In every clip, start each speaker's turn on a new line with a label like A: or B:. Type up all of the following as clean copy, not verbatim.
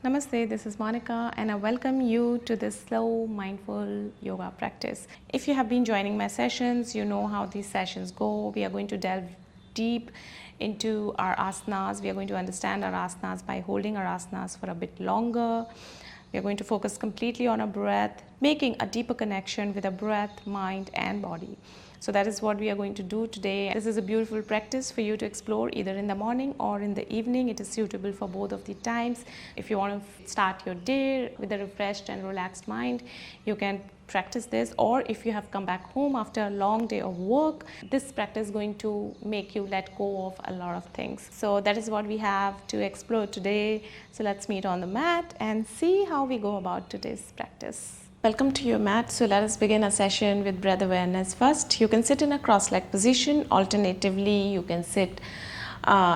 A: Namaste, this is Monica and I welcome you to this slow mindful yoga practice. If you have been joining my sessions, you know how these sessions go. We are going to delve deep into our asanas. We are going to understand our asanas by holding our asanas for a bit longer. We are going to focus completely on our breath, making a deeper connection with our breath, mind and body. So that is what we are going to do today. This is a beautiful practice for you to explore either in the morning or in the evening. It is suitable for both of the times. If you want to start your day with a refreshed and relaxed mind, you can practice this. Or if you have come back home after a long day of work, this practice is going to make you let go of a lot of things. So that is what we have to explore today. So let's meet on the mat and see how we go about today's practice. Welcome to your mat. So let us begin a session with breath awareness. First, you can sit in a cross-legged position. Alternatively, you can sit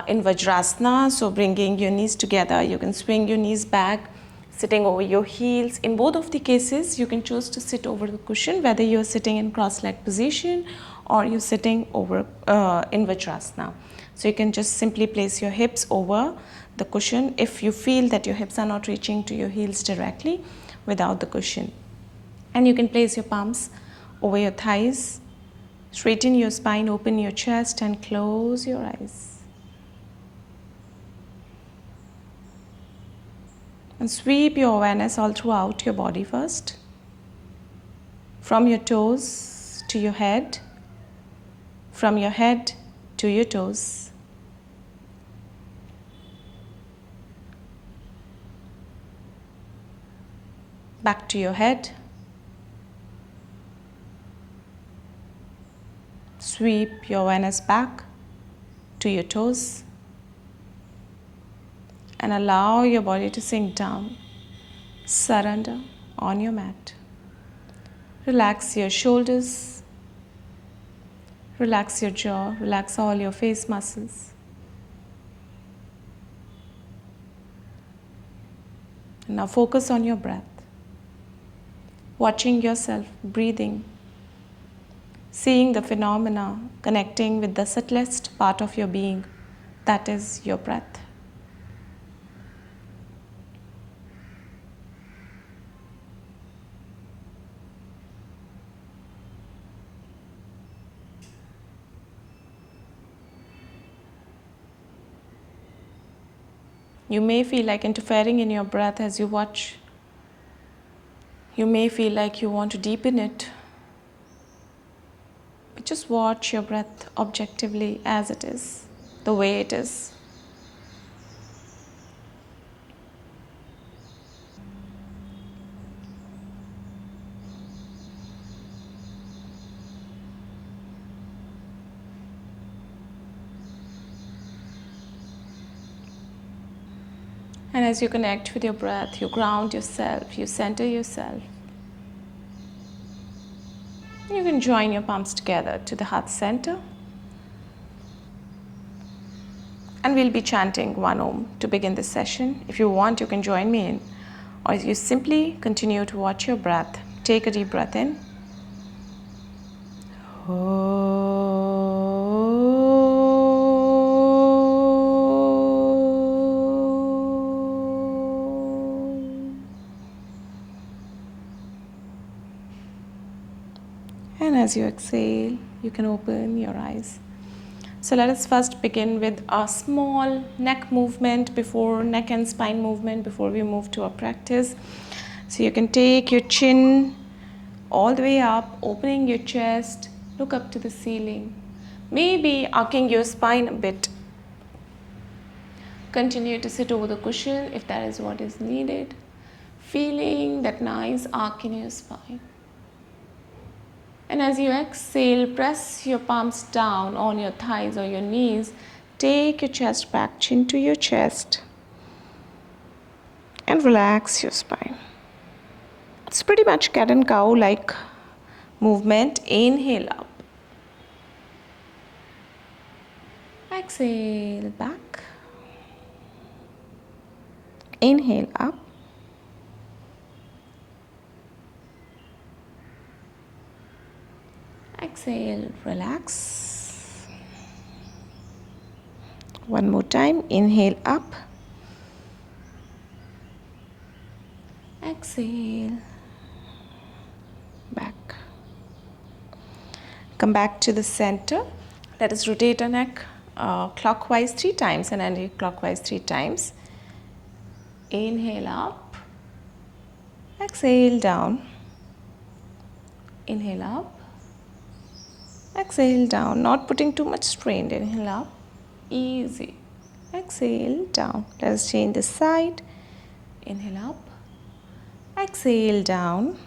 A: in Vajrasana. So bringing your knees together, you can swing your knees back, sitting over your heels. In both of the cases, you can choose to sit over the cushion, whether you're sitting in cross-legged position or you're sitting over in Vajrasana. So you can just simply place your hips over the cushion if you feel that your hips are not reaching to your heels directly without the cushion. And you can place your palms over your thighs, straighten your spine, open your chest and close your eyes. And sweep your awareness all throughout your body first. From your toes to your head, from your head to your toes. Back to your head. Sweep your awareness back to your toes and allow your body to sink down. Surrender on your mat. Relax your shoulders, relax your jaw, relax all your face muscles. And now focus on your breath, watching yourself breathing, seeing the phenomena, connecting with the subtlest part of your being, that is your breath. You may feel like interfering in your breath as you watch. You may feel like you want to deepen it. But just watch your breath objectively as it is, the way it is. And as you connect with your breath, you ground yourself, you center yourself. You can join your palms together to the heart center. And we'll be chanting one Om to begin this session. If you want, you can join me in. Or you simply continue to watch your breath. Take a deep breath in. And as you exhale, you can open your eyes. So let us first begin with a small neck movement neck and spine movement before we move to our practice. So you can take your chin all the way up, opening your chest, look up to the ceiling. Maybe arcing your spine a bit. Continue to sit over the cushion if that is what is needed. Feeling that nice arc in your spine. And as you exhale, press your palms down on your thighs or your knees. Take your chest back, chin to your chest. And relax your spine. It's pretty much cat and cow like movement. Inhale up. Exhale back. Inhale up. Exhale, relax. One more time. Inhale up. Exhale. Back. Come back to the center. Let us rotate our neck clockwise 3 times and anti-clockwise 3 times. Inhale up. Exhale down. Inhale up. Exhale down. Not putting too much strain. Inhale up. Easy. Exhale down. Let us change the side. Inhale up. Exhale down.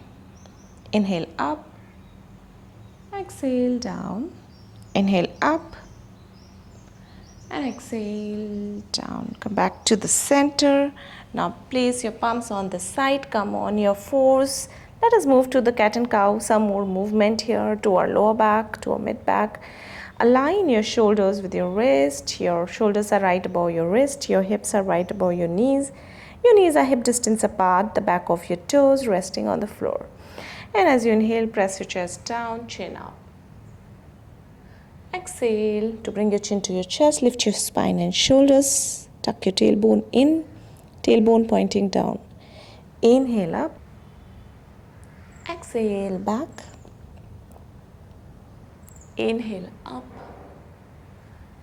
A: Inhale up. Exhale down. Inhale up. And exhale down. Come back to the center. Now place your palms on the side. Come on your fours. Let us move to the cat and cow. Some more movement here to our lower back, to our mid back. Align your shoulders with your wrist. Your shoulders are right above your wrist. Your hips are right above your knees. Your knees are hip distance apart. The back of your toes resting on the floor. And as you inhale, press your chest down, chin up. Exhale to bring your chin to your chest. Lift your spine and shoulders. Tuck your tailbone in. Tailbone pointing down. Inhale up. Exhale back. Inhale up.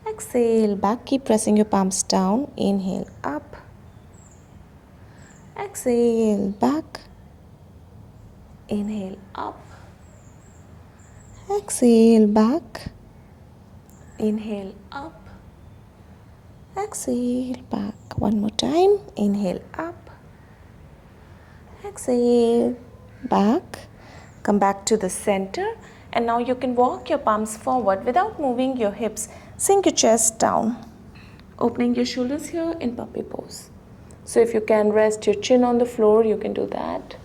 A: Exhale back. Keep pressing your palms down. Inhale up. Exhale back. Inhale up. Exhale back. Inhale up. Exhale back. One more time. Inhale up. Exhale back. Come back to the center. And now you can walk your palms forward without moving your hips. Sink your chest down. Opening your shoulders here in puppy pose. So if you can rest your chin on the floor, you can do that.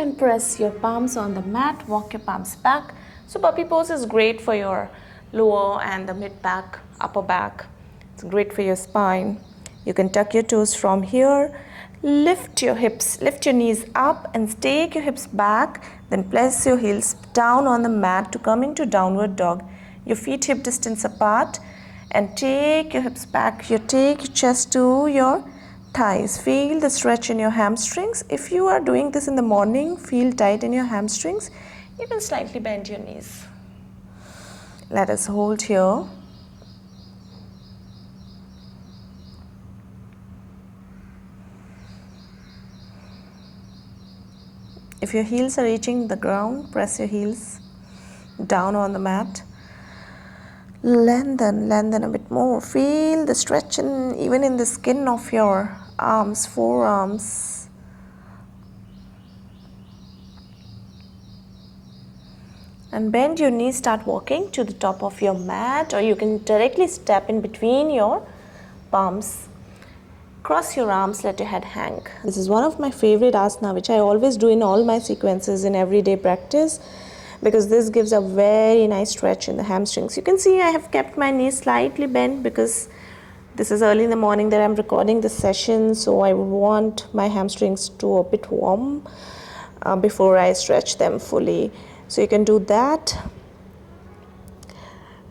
A: And press your palms on the mat, walk your palms back. So puppy pose is great for your lower and the mid back, upper back. It's great for your spine. You can tuck your toes from here, lift your hips, lift your knees up and take your hips back, then place your heels down on the mat to come into downward dog. Your feet hip distance apart and take your hips back. You take your chest to your thighs. Feel the stretch in your hamstrings. If you are doing this in the morning, feel tight in your hamstrings. You can slightly bend your knees. Let us hold here. If your heels are reaching the ground, press your heels down on the mat. Lengthen a bit more. Feel the stretch even in the skin of your arms, forearms. And bend your knees, start walking to the top of your mat, or you can directly step in between your palms. Cross your arms, let your head hang. This is one of my favorite asana, which I always do in all my sequences in everyday practice, because this gives a very nice stretch in the hamstrings. You can see I have kept my knees slightly bent because this is early in the morning that I'm recording this session, so I want my hamstrings to a bit warm before I stretch them fully. So you can do that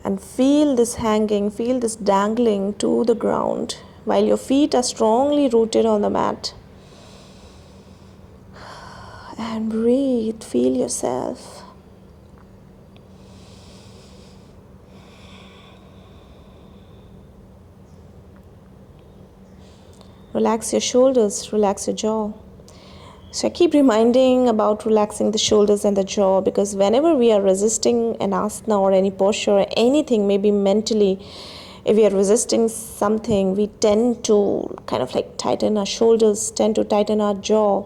A: and feel this hanging, feel this dangling to the ground while your feet are strongly rooted on the mat. And breathe, feel yourself. Relax your shoulders, relax your jaw. So I keep reminding about relaxing the shoulders and the jaw, because whenever we are resisting an asana or any posture or anything, maybe mentally, if we are resisting something, we tend to kind of like tighten our shoulders, tend to tighten our jaw.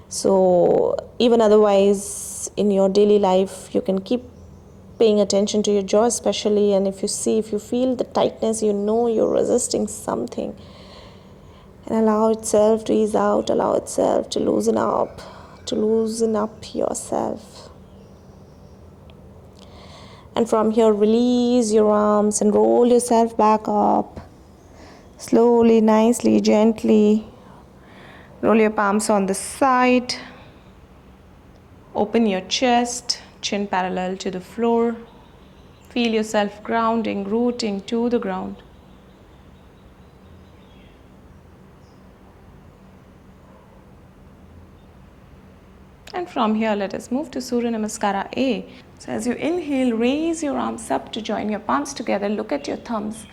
A: So even otherwise in your daily life, you can keep paying attention to your jaw especially, and if you feel the tightness, you know you're resisting something. And allow itself to ease out, allow itself to loosen up yourself. And from here, release your arms and roll yourself back up. Slowly, nicely, gently roll your palms on the side. Open your chest, chin parallel to the floor. Feel yourself grounding, rooting to the ground. And from here, let us move to Surya Namaskara A. So as you inhale, raise your arms up to join your palms together. Look at your thumbs.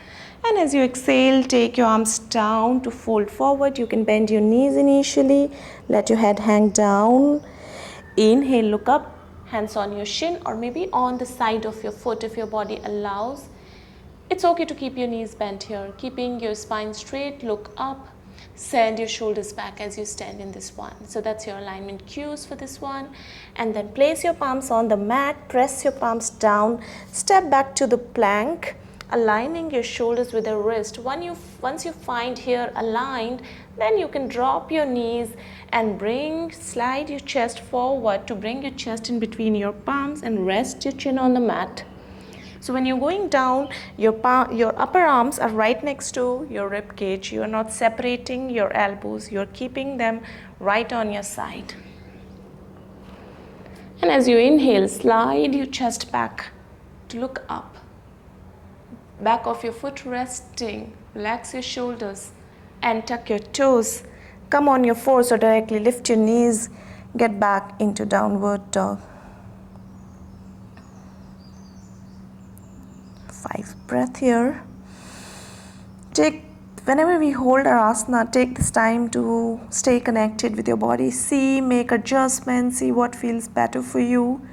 A: And as you exhale, take your arms down to fold forward. You can bend your knees initially. Let your head hang down. Inhale, look up. Hands on your shin or maybe on the side of your foot if your body allows. It's okay to keep your knees bent here. Keeping your spine straight, look up. Send your shoulders back as you stand in this one. So that's your alignment cues for this one. And then place your palms on the mat. Press your palms down. Step back to the plank. Aligning your shoulders with the wrist. Once you find here aligned, then you can drop your knees and slide your chest forward to bring your chest in between your palms and rest your chin on the mat. So when you're going down, your upper arms are right next to your rib cage. You are not separating your elbows. You're keeping them right on your side. And as you inhale, slide your chest back to look up. Back of your foot resting. Relax your shoulders and tuck your toes. Come on your fours or directly lift your knees. Get back into downward dog. 5 breath here. Whenever we hold our asana, take this time to stay connected with your body. Make adjustments, see what feels better for you.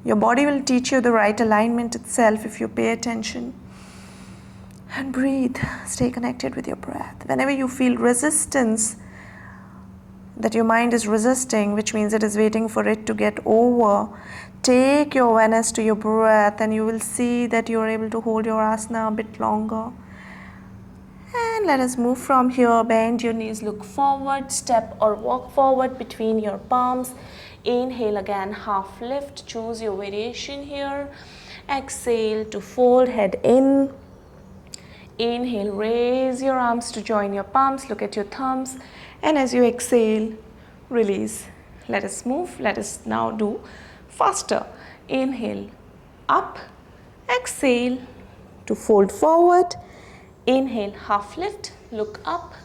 A: Your body will teach you the right alignment itself if you pay attention. And breathe. Stay connected with your breath. Whenever you feel resistance, that your mind is resisting, which means it is waiting for it to get over, take your awareness to your breath and you will see that you are able to hold your asana a bit longer. And let us move from here. Bend your knees, look forward, step or walk forward between your palms. Inhale again, half lift. Choose your variation here. Exhale to fold, head in. Inhale, raise your arms to join your palms. Look at your thumbs. And as you exhale, release. Let us move. Let us now do faster. Inhale, up. Exhale to fold forward. Inhale, half lift. Look up.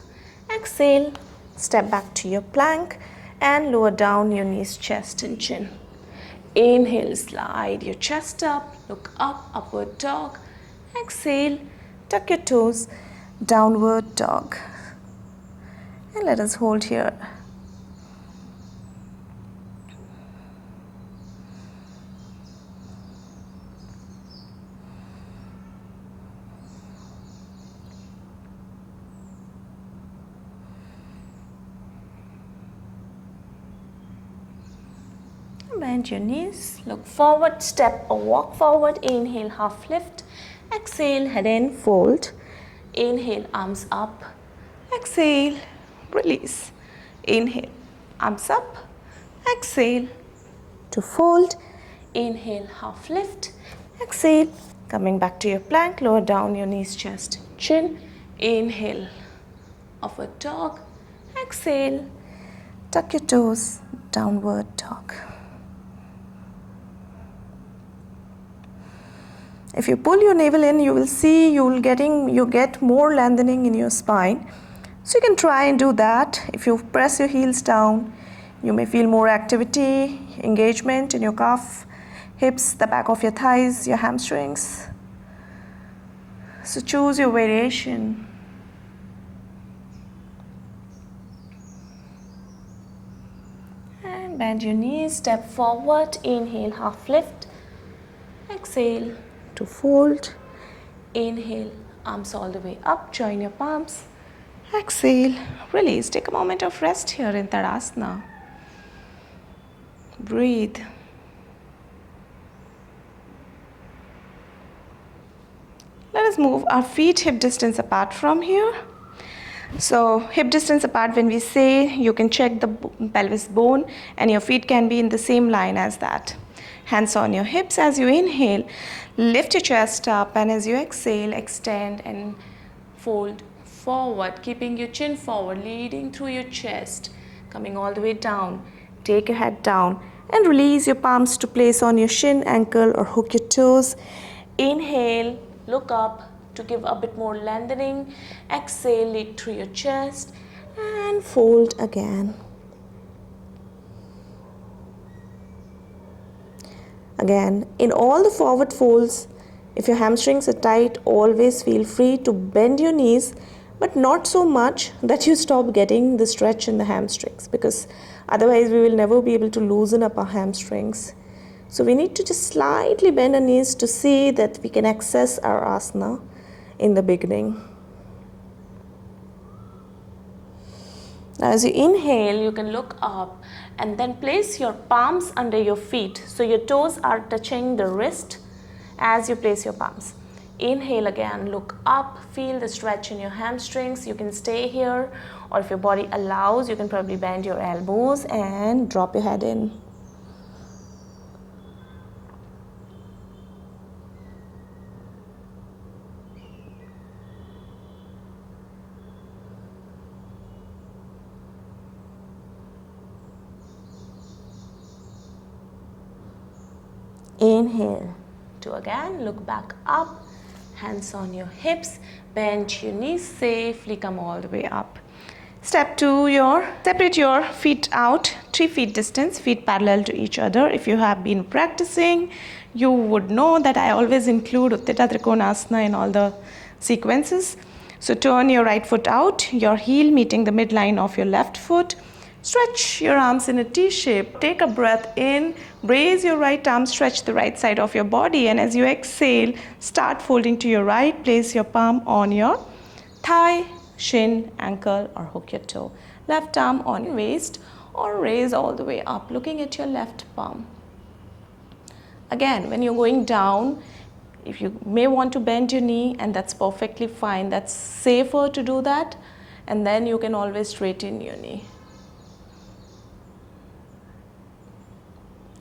A: Exhale, step back to your plank and lower down your knees, chest and chin. Inhale, slide your chest up. Look up, upward dog. Exhale, tuck your toes, downward dog. And let us hold here. Bend your knees, look forward, step or walk forward. Inhale, half lift. Exhale, head in, fold. Inhale, arms up. Exhale, release. Inhale, arms up. Exhale to fold. Inhale, half lift. Exhale, coming back to your plank. Lower down your knees, chest, chin. Inhale, upward dog. Exhale, tuck your toes, downward dog. If you pull your navel in, you will see you get more lengthening in your spine. So you can try and do that. If you press your heels down, you may feel more activity, engagement in your calf, hips, the back of your thighs, your hamstrings. So choose your variation. And bend your knees, step forward, inhale, half lift. Exhale to fold. Inhale, arms all the way up, join your palms. Exhale, release. Take a moment of rest here in Tadasana. Breathe. Let us move our feet hip distance apart from here. So hip distance apart, when we say, you can check the pelvis bone and your feet can be in the same line as that. Hands on your hips as you inhale. Lift your chest up and as you exhale, extend and fold forward, keeping your chin forward, leading through your chest, coming all the way down. Take your head down and release your palms to place on your shin, ankle, or hook your toes. Inhale, look up to give a bit more lengthening. Exhale, lead through your chest and fold again. Again, in all the forward folds, if your hamstrings are tight, always feel free to bend your knees, but not so much that you stop getting the stretch in the hamstrings, because otherwise we will never be able to loosen up our hamstrings. So we need to just slightly bend our knees to see that we can access our asana in the beginning. Now as you inhale, you can look up and then place your palms under your feet. So your toes are touching the wrist as you place your palms. Inhale again, look up, feel the stretch in your hamstrings. You can stay here, or if your body allows, you can probably bend your elbows and drop your head in. Inhale to again look back up, hands on your hips, bend your knees safely, come all the way up. Step 2, separate your feet out 3 feet distance, feet parallel to each other. If you have been practicing, you would know that I always include Utthita Trikonasana in all the sequences. So turn your right foot out, your heel meeting the midline of your left foot. Stretch your arms in a T shape. Take a breath in, raise your right arm, stretch the right side of your body, and as you exhale, start folding to your right. Place your palm on your thigh, shin, ankle, or hook your toe. Left arm on your waist or raise all the way up, looking at your left palm. Again, when you're going down, if you may want to bend your knee, and that's perfectly fine. That's safer to do that, and then you can always straighten your knee.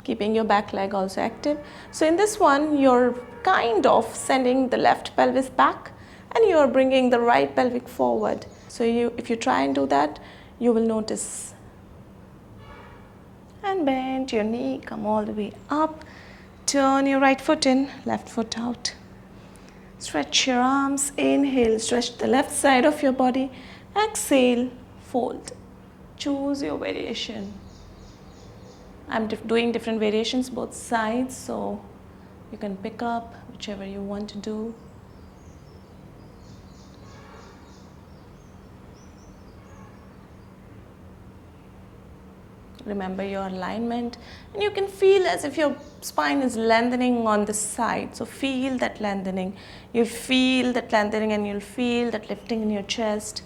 A: Keeping your back leg also active. So in this one, you're kind of sending the left pelvis back and you're bringing the right pelvic forward. So if you try and do that, you will notice. And bend your knee, come all the way up. Turn your right foot in, left foot out. Stretch your arms, inhale, stretch the left side of your body. Exhale, fold. Choose your variation. I'm doing different variations both sides, so you can pick up whichever you want to do. Remember your alignment, and you can feel as if your spine is lengthening on this side. So feel that lengthening. You'll feel that lengthening and you'll feel that lifting in your chest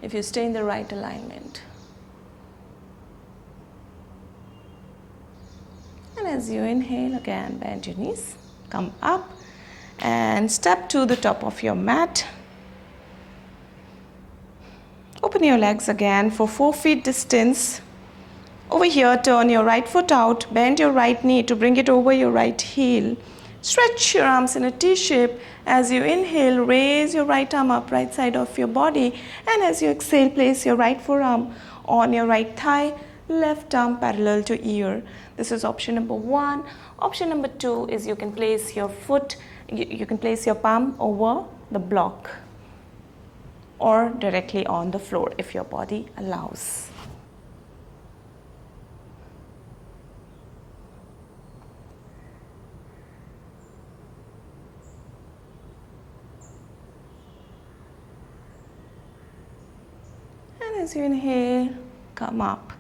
A: if you stay in the right alignment. And as you inhale, again bend your knees, come up and step to the top of your mat. Open your legs again for 4 feet distance. Over here, turn your right foot out, bend your right knee to bring it over your right heel. Stretch your arms in a T shape. As you inhale, raise your right arm up, right side of your body. And as you exhale, place your right forearm on your right thigh, left arm parallel to ear. This is option number 1. Option number 2 is you can place your foot, you can place your palm over the block or directly on the floor if your body allows. And as you inhale, come up.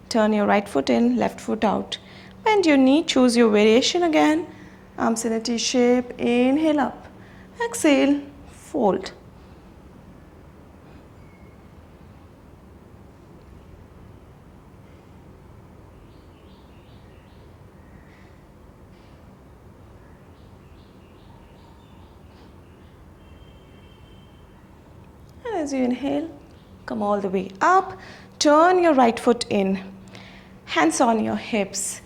A: Turn your right foot in, left foot out. Bend your knee, choose your variation again. Arms in a T shape, inhale up. Exhale, fold. And as you inhale, come all the way up. Turn your right foot in. Hands on your hips.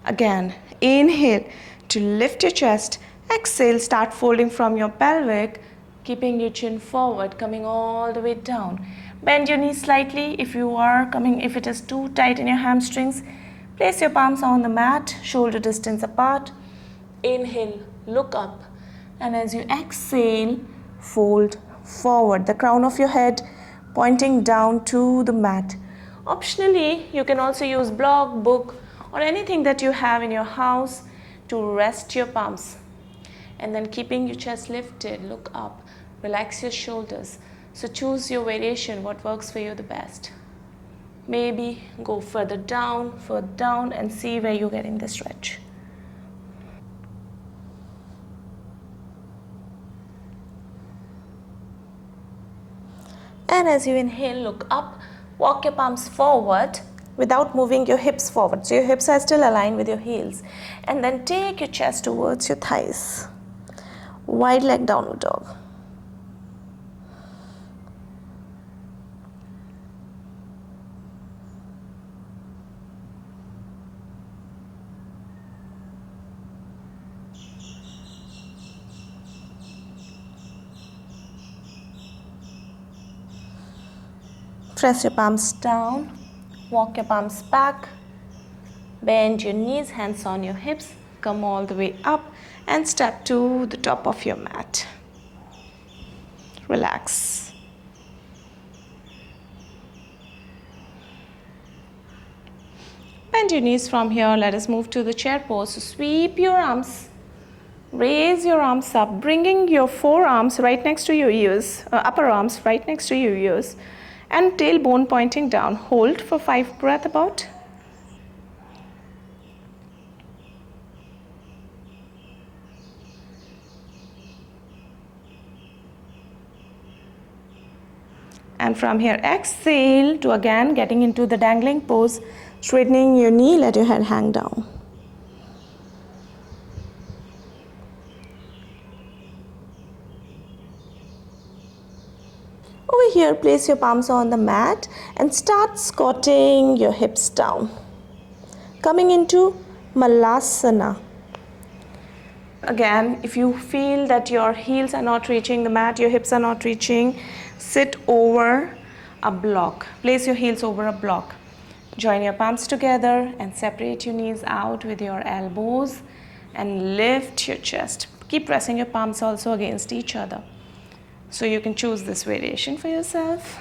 A: Again, inhale to lift your chest. Exhale, start folding from your pelvic Keeping your chin forward, coming all the way down. Bend your knees slightly if if it is too tight in your hamstrings. Place your palms on the mat, shoulder distance apart. Inhale, look up. And as you exhale, fold forward. The crown of your head pointing down to the mat. Optionally, you can also use block, book, or anything that you have in your house to rest your palms. And then keeping your chest lifted, look up, relax your shoulders. So choose your variation, what works for you the best. Maybe go further down, and see where you're getting the stretch. And as you inhale, look up, walk your palms forward without moving your hips forward. So your hips are still aligned with your heels. And then take your chest towards your thighs. Wide leg downward dog. Press your palms down, walk your palms back, bend your knees, hands on your hips, come all the way up and step to the top of your mat. Relax. Bend your knees from here. Let us move to the chair pose. So sweep your arms. Raise your arms up, bringing your forearms right next to your ears, upper arms right next to your ears, and tailbone pointing down. Hold for 5 breaths about. And from here, exhale to again getting into the dangling pose, straightening your knee, let your head hang down. Over here, place your palms on the mat and start squatting your hips down. Coming into Malasana. Again, if you feel that your heels are not reaching the mat, your hips are not reaching, sit over a block. Place your heels over a block. Join your palms together and separate your knees out with your elbows and lift your chest. Keep pressing your palms also against each other. So you can choose this variation for yourself.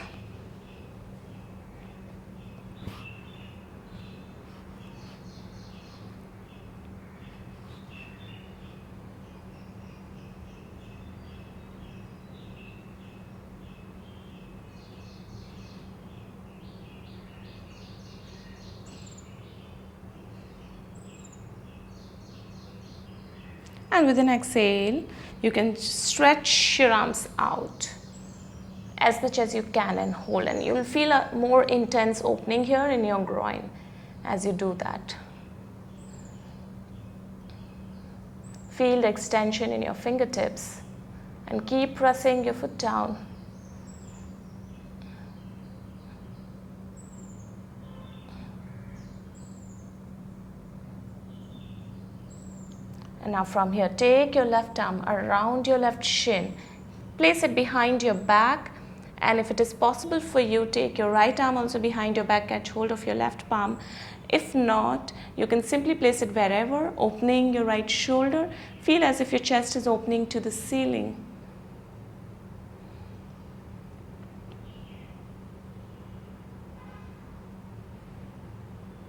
A: And with an exhale, you can stretch your arms out as much as you can and hold. And you will feel a more intense opening here in your groin as you do that. Feel the extension in your fingertips and keep pressing your foot down. And now from here, take your left arm around your left shin. Place it behind your back. And if it is possible for you, take your right arm also behind your back, catch hold of your left palm. If not, you can simply place it wherever, opening your right shoulder. Feel as if your chest is opening to the ceiling.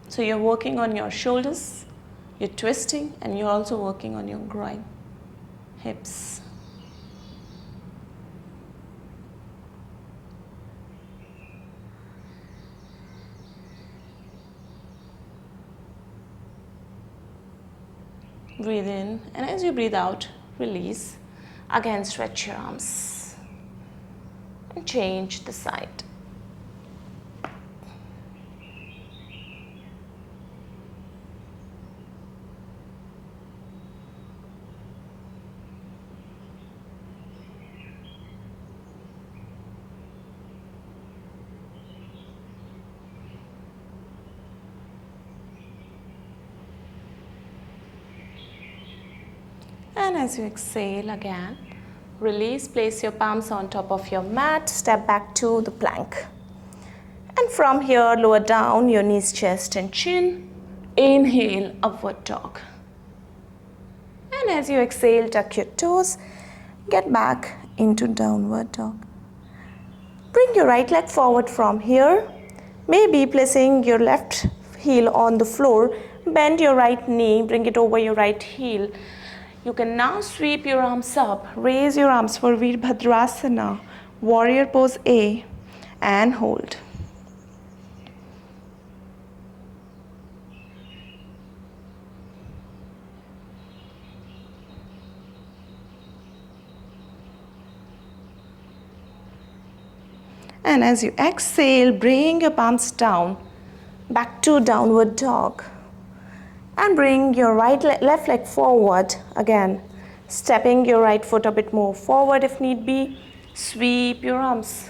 A: So you're working on your shoulders. You're twisting and you're also working on your groin, hips. Breathe in, and as you breathe out, release. Again, stretch your arms and change the side. And as you exhale again, Release, place your palms on top of your mat, step back to the plank. And from here, lower down your knees, chest and chin. Inhale, upward dog. And as you exhale, tuck your toes, get back into downward dog. Bring your right leg forward from here, maybe placing your left heel on the floor. Bend your right knee, bring it over your right heel. You can now sweep your arms up, raise your arms for Virabhadrasana, warrior pose A, and hold. And as you exhale, bring your palms down, back to downward dog. And bring your left leg forward again, stepping your right foot a bit more forward if need be. Sweep your arms.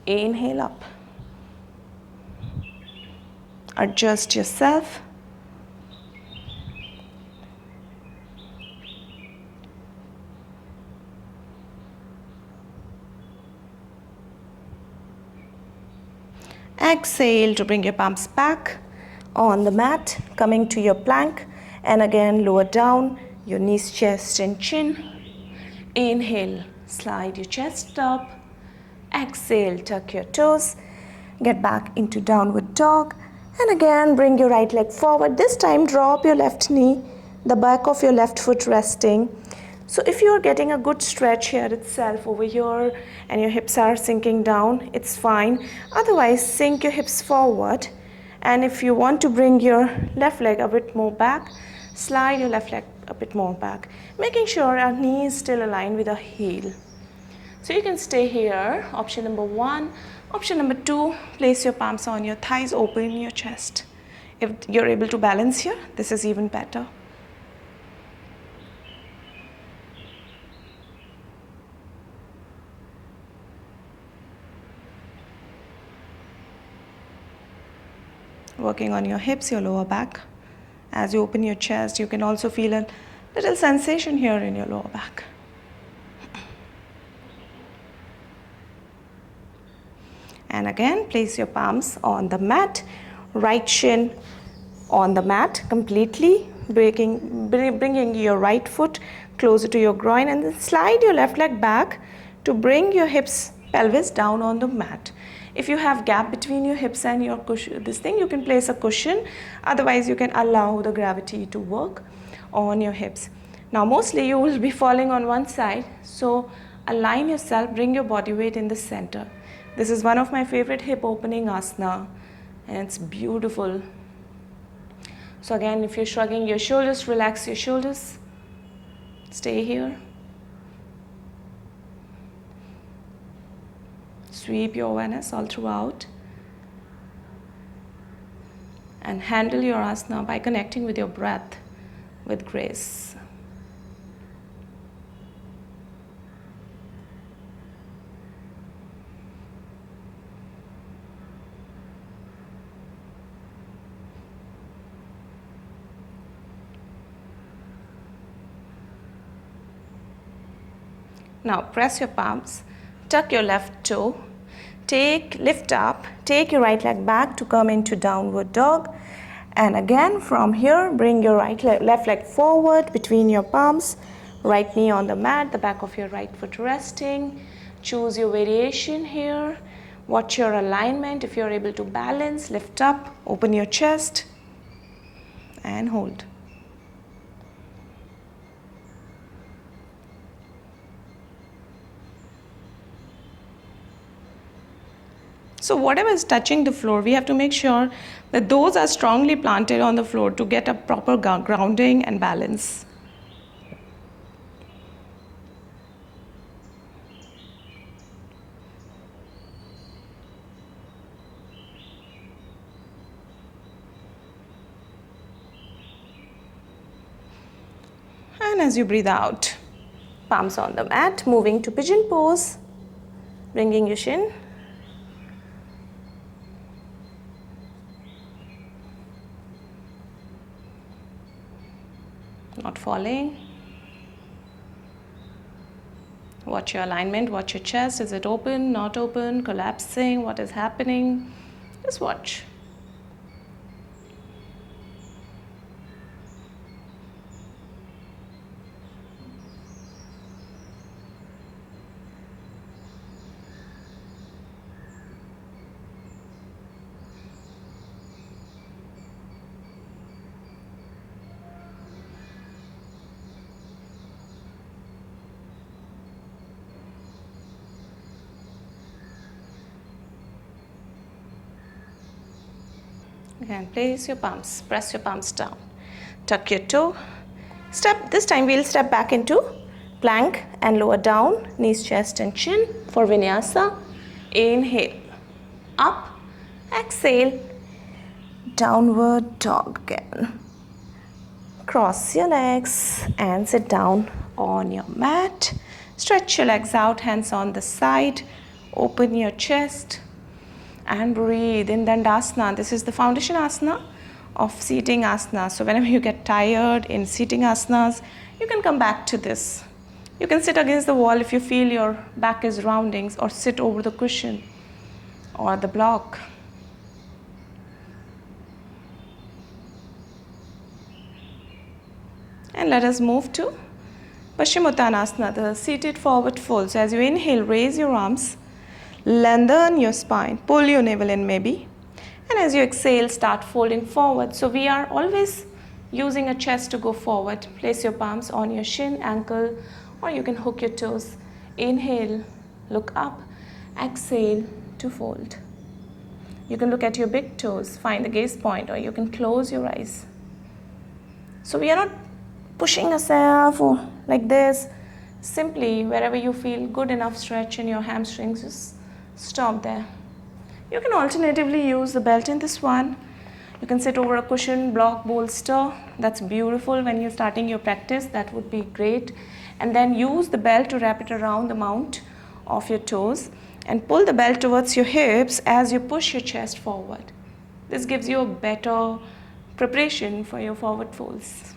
A: Inhale up. Adjust yourself. Exhale to bring your palms back on the mat, coming to your plank, and again lower down your knees, chest and chin. Inhale, slide your chest up. Exhale, tuck your toes, get back into downward dog, and again bring your right leg forward. This time drop your left knee, the back of your left foot resting. So if you are getting a good stretch here itself over here and your hips are sinking down, it's fine. Otherwise, sink your hips forward. And if you want to bring your left leg a bit more back, slide your left leg a bit more back, making sure our knee is still aligned with our heel. So you can stay here, option number 1. Option number 2, place your palms on your thighs, open your chest. If you're able to balance here, this is even better. Working on your hips, your lower back. As you open your chest, you can also feel a little sensation here in your lower back. And again, place your palms on the mat, right shin on the mat completely, bringing your right foot closer to your groin, and then slide your left leg back to bring your hips, pelvis down on the mat. If you have gap between your hips and your cushion, you can place a cushion. Otherwise, you can allow the gravity to work on your hips. Now, mostly you will be falling on one side, so align yourself, bring your body weight in the center. This is one of my favorite hip opening asana, and it's beautiful. So again, if you're shrugging your shoulders, relax your shoulders. Stay here. Sweep your awareness all throughout. And handle your asana by connecting with your breath with grace. Now press your palms, tuck your left toe, lift up, take your right leg back to come into downward dog. And again from here, bring your left leg forward between your palms, right knee on the mat, the back of your right foot resting. Choose your variation here. Watch your alignment. If you're able to balance, lift up, open your chest and hold. So whatever is touching the floor, we have to make sure that those are strongly planted on the floor to get a proper grounding and balance. And as you breathe out, palms on the mat, moving to pigeon pose, bringing your shin. Not falling. Watch your alignment, watch your chest. Is it open, not open, collapsing? What is happening? Just watch. Again, place your palms, press your palms down. Tuck your toe. Step, this time we'll step back into plank and lower down, knees, chest and chin for vinyasa. Inhale, up, exhale, downward dog again. Cross your legs and sit down on your mat. Stretch your legs out, hands on the side. Open your chest. And breathe in Dandasana. This is the foundation asana of seating asana. So whenever you get tired in seating asanas, you can come back to this. You can sit against the wall if you feel your back is rounding, or sit over the cushion or the block. And let us move to Paschimottanasana, the seated forward fold. So as you inhale, raise your arms. Lengthen your spine, pull your navel in maybe. And as you exhale, start folding forward. So we are always using a chest to go forward. Place your palms on your shin, ankle, or you can hook your toes. Inhale, look up. Exhale to fold. You can look at your big toes, find the gaze point, or you can close your eyes. So we are not pushing ourselves like this. Simply, wherever you feel good enough stretch in your hamstrings, just stop there. You can alternatively use the belt in this one. You can sit over a cushion, block, bolster. That's beautiful when you're starting your practice. That would be great. And then use the belt to wrap it around the mount of your toes and pull the belt towards your hips as you push your chest forward. This gives you a better preparation for your forward folds.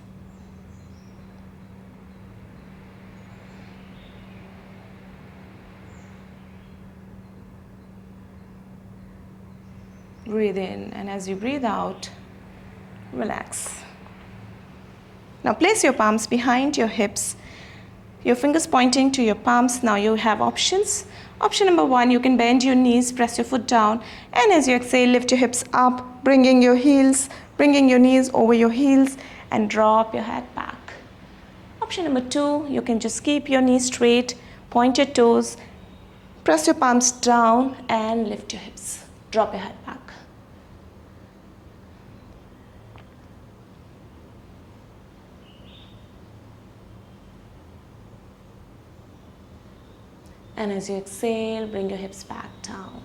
A: Breathe in, and as you breathe out, relax. Now place your palms behind your hips, your fingers pointing to your palms. Now you have options. Option number 1, you can bend your knees, press your foot down, and as you exhale, lift your hips up, bringing your knees over your heels, and drop your head back. Option number 2, you can just keep your knees straight, point your toes, press your palms down, and lift your hips. Drop your head back. And as you exhale, bring your hips back down.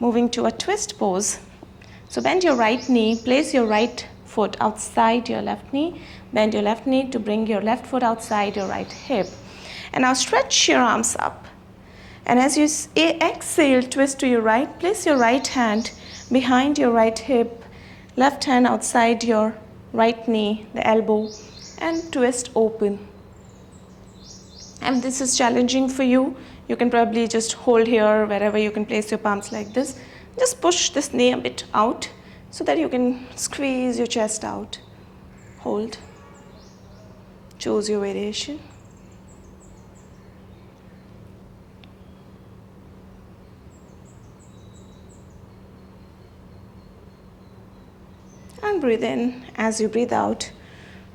A: Moving to a twist pose. So bend your right knee, place your right foot outside your left knee, bend your left knee to bring your left foot outside your right hip. And now stretch your arms up. And as you exhale, twist to your right, place your right hand behind your right hip, left hand outside your right knee, the elbow, and twist open. And this is challenging for you, you can probably just hold here, wherever you can place your palms like this. Just push this knee a bit out so that you can squeeze your chest out. Hold. Choose your variation. And breathe in. As you breathe out,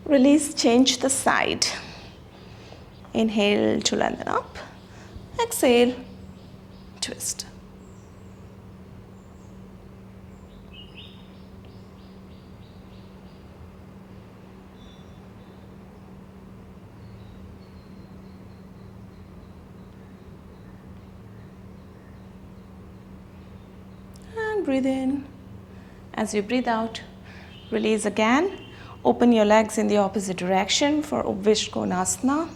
A: release, change the side. Inhale to lengthen up. Exhale, twist. And breathe in. As you breathe out, release again. Open your legs in the opposite direction for Upvishta Konasana.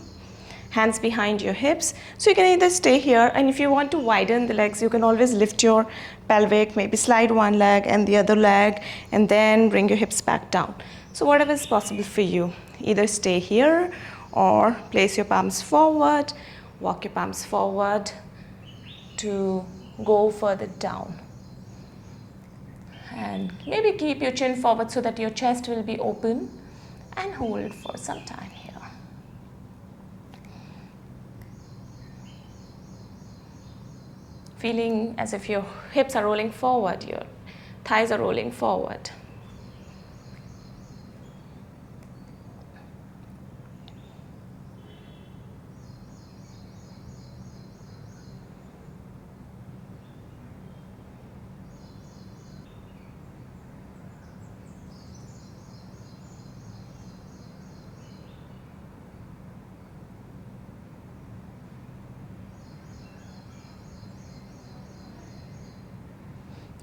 A: Hands behind your hips. So you can either stay here, and if you want to widen the legs, you can always lift your pelvic, maybe slide one leg and the other leg, and then bring your hips back down. So whatever is possible for you. Either stay here or place your palms forward, walk your palms forward to go further down. And maybe keep your chin forward so that your chest will be open, and hold for some time here. Feeling as if your hips are rolling forward, your thighs are rolling forward.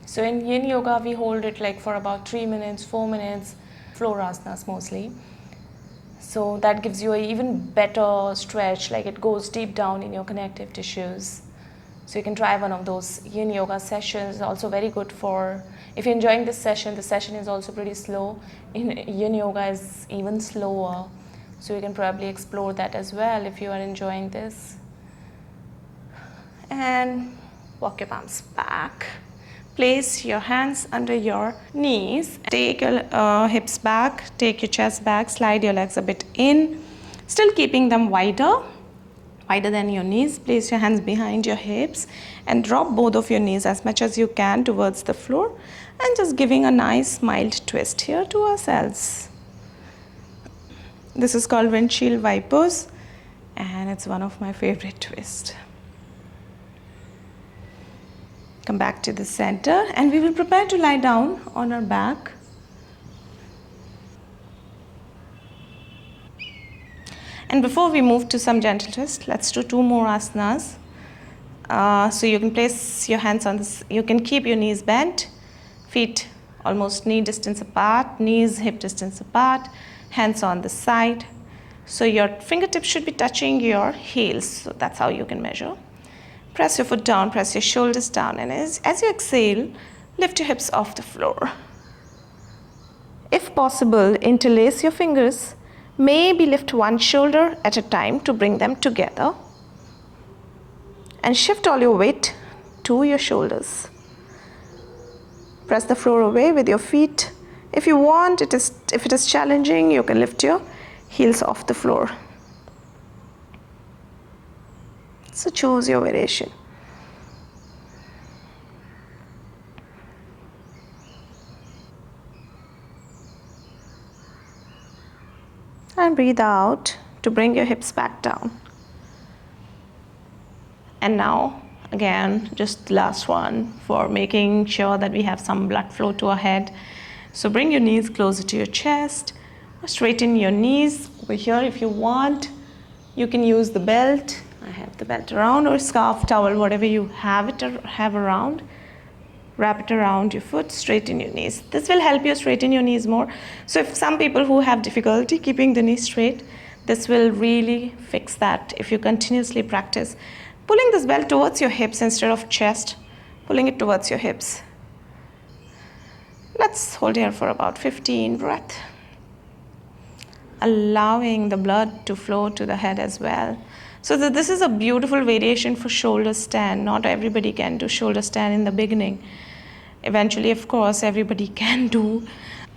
A: So in yin yoga, we hold it like for about 3 minutes, 4 minutes, floor asanas mostly. So that gives you an even better stretch, like it goes deep down in your connective tissues. So you can try one of those yin yoga sessions. Also very good for, if you're enjoying this session, the session is also pretty slow. In yin yoga is even slower. So you can probably explore that as well if you are enjoying this. And walk your palms back. Place your hands under your knees. Take your hips back, take your chest back, slide your legs a bit in, still keeping them wider than your knees. Place your hands behind your hips and drop both of your knees as much as you can towards the floor, and just giving a nice mild twist here to ourselves. This is called windshield wipers, and it's one of my favorite twists. Come back to the center, and we will prepare to lie down on our back. And before we move to some gentle twist, let's do 2 more asanas. So you can place your hands on this, you can keep your knees bent, feet almost knee distance apart, knees hip distance apart, hands on the side. So your fingertips should be touching your heels, so that's how you can measure. Press your foot down, press your shoulders down, and as you exhale, lift your hips off the floor. If possible, interlace your fingers. Maybe lift one shoulder at a time to bring them together. And shift all your weight to your shoulders. Press the floor away with your feet. If you want, if it is challenging, you can lift your heels off the floor. So choose your variation. And breathe out to bring your hips back down. And now, again, just the last one for making sure that we have some blood flow to our head. So bring your knees closer to your chest. Straighten your knees over here if you want. You can use the belt. I have the belt around, or scarf, towel, whatever you have around. Wrap it around your foot, straighten your knees. This will help you straighten your knees more. So if some people who have difficulty keeping the knees straight, this will really fix that if you continuously practice. Pulling this belt towards your hips instead of chest, pulling it towards your hips. Let's hold here for about 15 breaths. Allowing the blood to flow to the head as well. So this is a beautiful variation for shoulder stand. Not everybody can do shoulder stand in the beginning. Eventually, of course, everybody can do.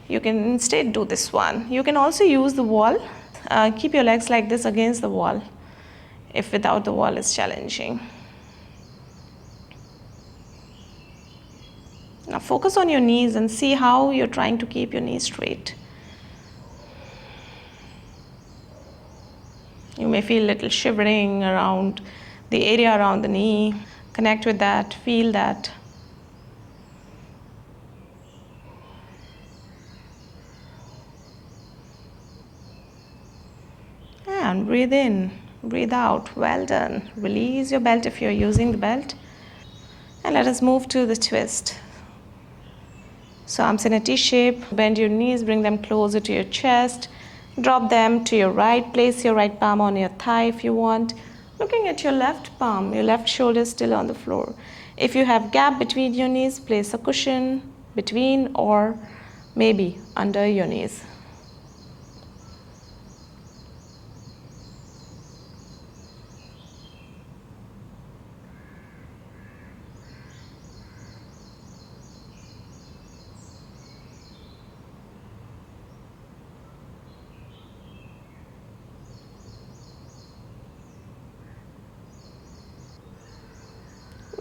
A: You can instead do this one. You can also use the wall. Keep your legs like this against the wall, if without the wall is challenging. Now focus on your knees and see how you're trying to keep your knees straight. You may feel a little shivering around the area around the knee. Connect with that, feel that. And breathe in, breathe out. Well done. Release your belt if you're using the belt. And let us move to the twist. So arms in a T shape. Bend your knees, bring them closer to your chest. Drop them to your right. Place your right palm on your thigh if you want. Looking at your left palm, your left shoulder is still on the floor. If you have gap between your knees, place a cushion between or maybe under your knees.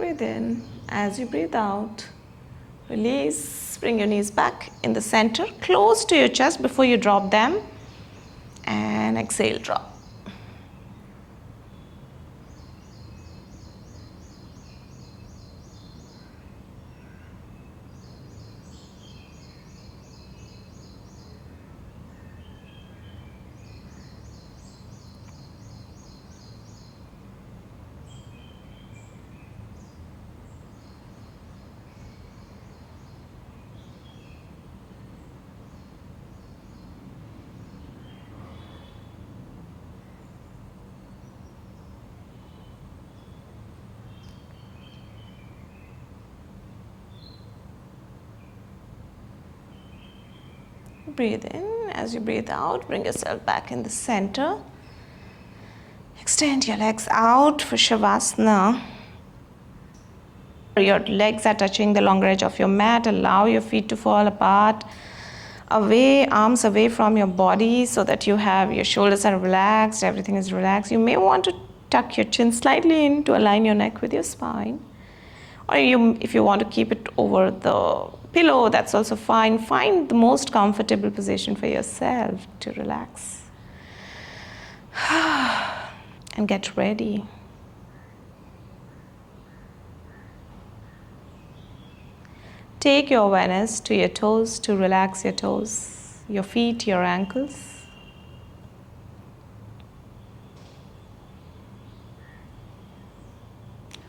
A: Breathe in. As you breathe out, release. Bring your knees back in the center, close to your chest before you drop them. And exhale, drop. Breathe in. As you breathe out, bring yourself back in the center. Extend your legs out for Shavasana. Your legs are touching the longer edge of your mat. Allow your feet to fall apart, away, arms away from your body so that your shoulders are relaxed, everything is relaxed. You may want to tuck your chin slightly in to align your neck with your spine. Or if you want to keep it over the pillow, that's also fine. Find the most comfortable position for yourself to relax. And get ready. Take your awareness to your toes to relax your toes, your feet, your ankles.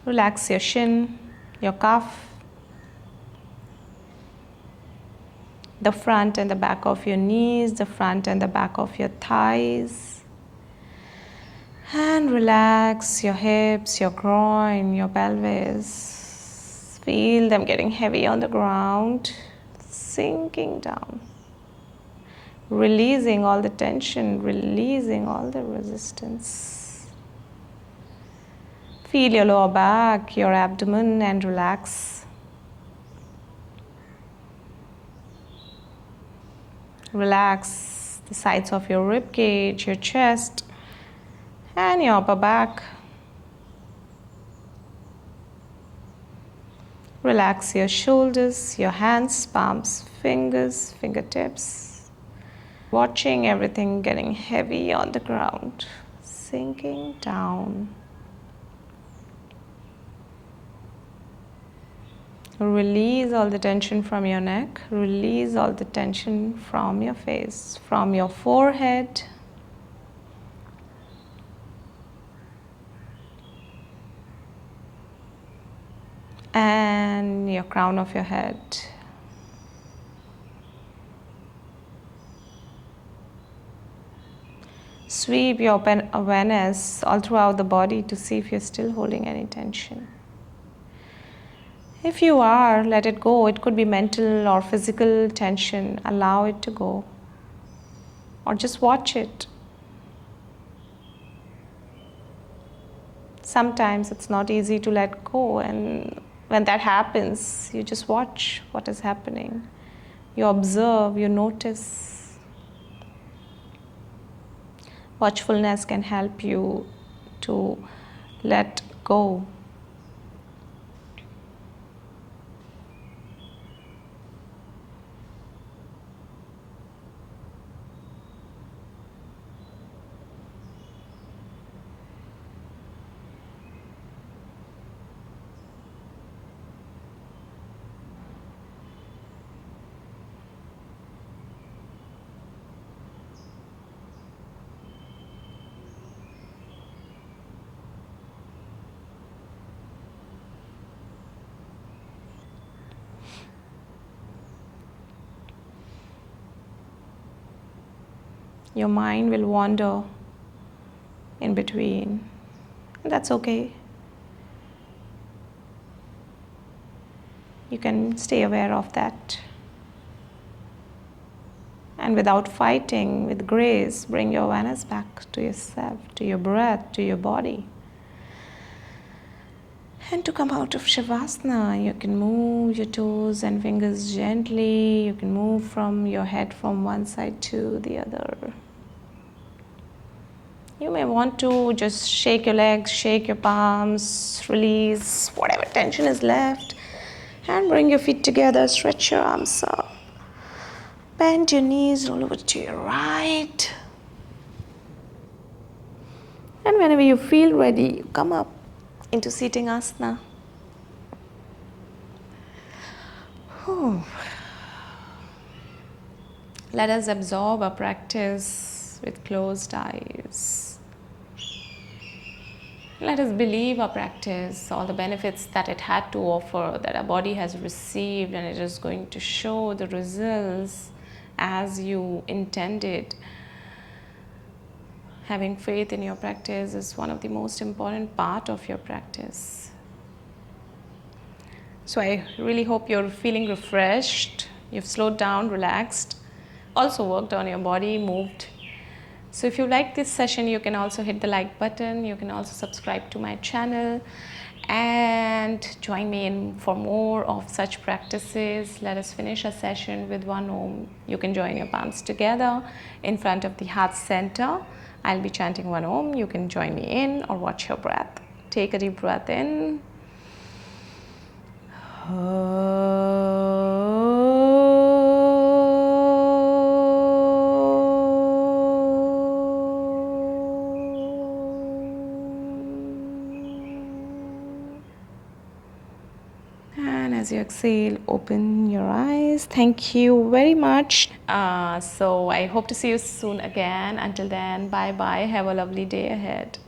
A: Relax your shin, your calf, the front and the back of your knees, the front and the back of your thighs. And relax your hips, your groin, your pelvis. Feel them getting heavy on the ground, sinking down. Releasing all the tension, releasing all the resistance. Feel your lower back, your abdomen, and relax. Relax the sides of your rib cage, your chest, and your upper back. Relax your shoulders, your hands, palms, fingers, fingertips. Watching everything getting heavy on the ground, sinking down. Release all the tension from your neck. Release all the tension from your face, from your forehead. And your crown of your head. Sweep your awareness all throughout the body to see if you're still holding any tension. If you are, let it go. It could be mental or physical tension. Allow it to go. Or just watch it. Sometimes it's not easy to let go, and when that happens, you just watch what is happening. You observe, you notice. Watchfulness can help you to let go. Your mind will wander in between. That's okay. You can stay aware of that. And without fighting, with grace, bring your awareness back to yourself, to your breath, to your body. And to come out of Shavasana, you can move your toes and fingers gently. You can move from your head from one side to the other. You may want to just shake your legs, shake your palms, release whatever tension is left, and bring your feet together, stretch your arms up. Bend your knees, roll over to your right. And whenever you feel ready, you come up into seating asana. Let us absorb our practice with closed eyes. Let us believe our practice, all the benefits that it had to offer, that our body has received, and it is going to show the results as you intended. Having faith in your practice is one of the most important part of your practice. So I really hope you're feeling refreshed, you've slowed down, relaxed, also worked on your body, moved. So if you like this session, you can also hit the like button. You can also subscribe to my channel and join me in for more of such practices. Let us finish a session with one Om. You can join your palms together in front of the heart center. I'll be chanting one Om. You can join me in or watch your breath. Take a deep breath in. And as you exhale, open your eyes. Thank you very much. So I hope to see you soon again. Until then, bye bye. Have a lovely day ahead.